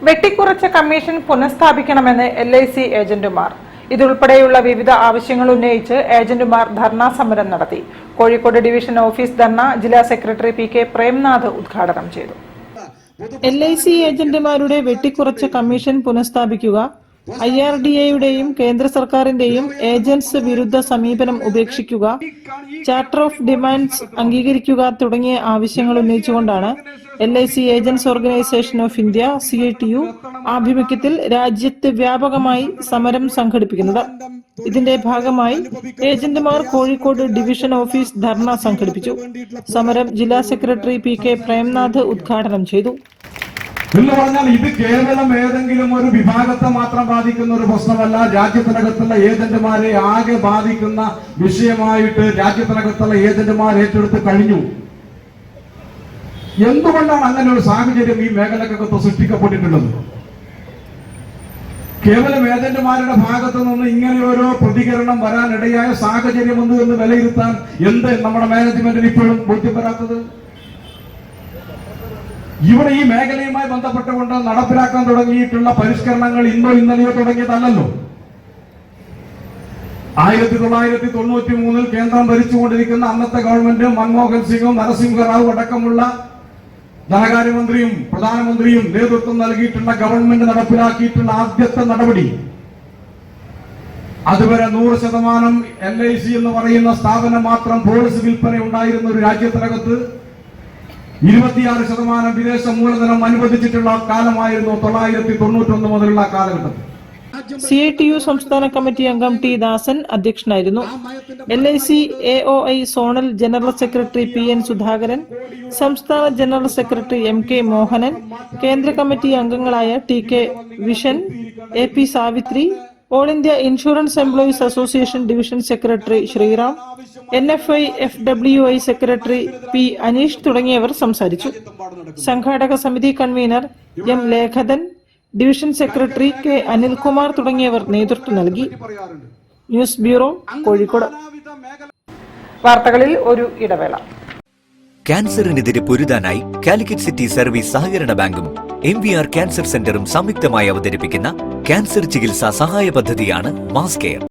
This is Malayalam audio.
വെട്ടിക്കുറച്ച കമ്മീഷൻ പുനഃസ്ഥാപിക്കണമെന്ന് LIC ഏജന്റുമാർ. ഇതുൾപ്പെടെയുള്ള വിവിധ ആവശ്യങ്ങൾ ഉന്നയിച്ച് ഏജന്റുമാർ ധർണാ സമരം നടത്തി. കോഴിക്കോട് ഡിവിഷൻ ഓഫീസ് ധർണ ജില്ലാ സെക്രട്ടറി PK പ്രേംനാഥ് ഉദ്ഘാടനം ചെയ്തു. LIC ഏജന്റുമാരുടെ വെട്ടിക്കുറച്ച കമ്മീഷൻ പുനഃസ്ഥാപിക്കുക, IRDAയുടെയും കേന്ദ്ര സർക്കാരിന്റെയും ഏജന്റ്സ് വിരുദ്ധ സമീപനം ഉപേക്ഷിക്കുക, ചാർട്ടർ ഓഫ് ഡിമാൻഡ്സ് അംഗീകരിക്കുക തുടങ്ങിയ ആവശ്യങ്ങൾ ഉന്നയിച്ചുകൊണ്ടാണ് LIC agents organisation of India CITU ആഭിമുഖ്യത്തിൽ രാജ്യത്ത് വ്യാപകമായി സമരം സംഘടിപ്പിക്കുന്നത്. ഇതിന്റെ ഭാഗമായി ഏജന്റുമാർ കോഴിക്കോട് ഡിവിഷൻ ഓഫീസ് ധർണ സംഘടിപ്പിച്ചു. സമരം ജില്ലാ സെക്രട്ടറി PK പ്രേംനാഥ് ഉദ്ഘാടനം ചെയ്തു. എന്ന് പറഞ്ഞാൽ ഇത് കേവലം ഏതെങ്കിലും ഒരു വിഭാഗത്തെ മാത്രം ബാധിക്കുന്ന ഒരു പ്രശ്നമല്ല. രാജ്യത്തിനകത്തുള്ള ഏജന്റുമാരെ ആകെ ബാധിക്കുന്ന വിഷയമായിട്ട് രാജ്യത്തിനകത്തുള്ള ഏജന്റുമാർ ഏറ്റെടുത്ത് കഴിഞ്ഞു. എന്തുകൊണ്ടാണ് അങ്ങനെ ഒരു സാഹചര്യം ഈ മേഖലക്കകത്ത് സൃഷ്ടിക്കപ്പെട്ടിട്ടുള്ളത്? കേവലം ഏജന്റുമാരുടെ ഭാഗത്തു നിന്ന് ഇങ്ങനെ ഓരോ പ്രതികരണം വരാനിടയായ സാഹചര്യം എന്ന് വിലയിരുത്താൻ എന്ത് നമ്മുടെ മാനേജ്മെന്റിന് ഇപ്പോഴും ബോധ്യം വരാത്തത്? ഇവിടെ ഈ മേഖലയുമായി ബന്ധപ്പെട്ടുകൊണ്ട് നടപ്പിലാക്കാൻ തുടങ്ങിയിട്ടുള്ള പരിഷ്കരണങ്ങൾ ഇന്നോ ഇന്നലെയോ തുടങ്ങിയതല്ലോ. 1993 കേന്ദ്രം ഭരിച്ചുകൊണ്ടിരിക്കുന്ന അന്നത്തെ ഗവൺമെന്റ് മൻമോഹൻ സിംഗും നരസിംഹറാവു അടക്കമുള്ള ധനകാര്യമന്ത്രിയും പ്രധാനമന്ത്രിയും നേതൃത്വം നൽകിയിട്ടുള്ള ഗവൺമെന്റ് നടപ്പിലാക്കിയിട്ടുള്ള ആദ്യത്തെ നടപടി, അതുവരെ 100% LIC എന്ന് പറയുന്ന സ്ഥാപനം മാത്രം പോളിസി വിൽപ്പന ഉണ്ടായിരുന്ന ഒരു രാജ്യത്തിനകത്ത് 26% വിദേശ മൂലധനം അനുവദിച്ചിട്ടുള്ള കാലമായിരുന്നു 1991 മുതലുള്ള കാലഘട്ടത്തിൽ. CITU സംസ്ഥാന കമ്മിറ്റി അംഗം T ദാസൻ അധ്യക്ഷനായിരുന്നു. LIC AOI zonal general secretary PN Sudhakaran, സംസ്ഥാന ജനറൽ സെക്രട്ടറി MK മോഹനൻ, കേന്ദ്ര കമ്മിറ്റി അംഗങ്ങളായ TK വിഷൻ, AP Savithri, all India insurance employees association division secretary Sriram, NFI FWI secretary P Aneesh തുടങ്ങിയവർ സംസാരിച്ചു. സംഘാടക സമിതി കൺവീനർ M ലേഖധൻ, ഡിവിഷൻ സെക്രട്ടറി K അനിൽകുമാർ തുടങ്ങിയവർ നേതൃത്വം നൽകി. News bureau, Kozhikode. വാർത്തകളിൽ ഒരു ഇടവേള. ക്യാൻസറിനെതിരെ പൊരുതാനായി കാലിക്കറ്റ് സിറ്റി സർവീസ് സഹകരണ ബാങ്കും MVR ക്യാൻസർ സെന്ററും സംയുക്തമായി അവതരിപ്പിക്കുന്ന ക്യാൻസർ ചികിത്സാ സഹായ പദ്ധതിയാണ് മാസ് കെയർ.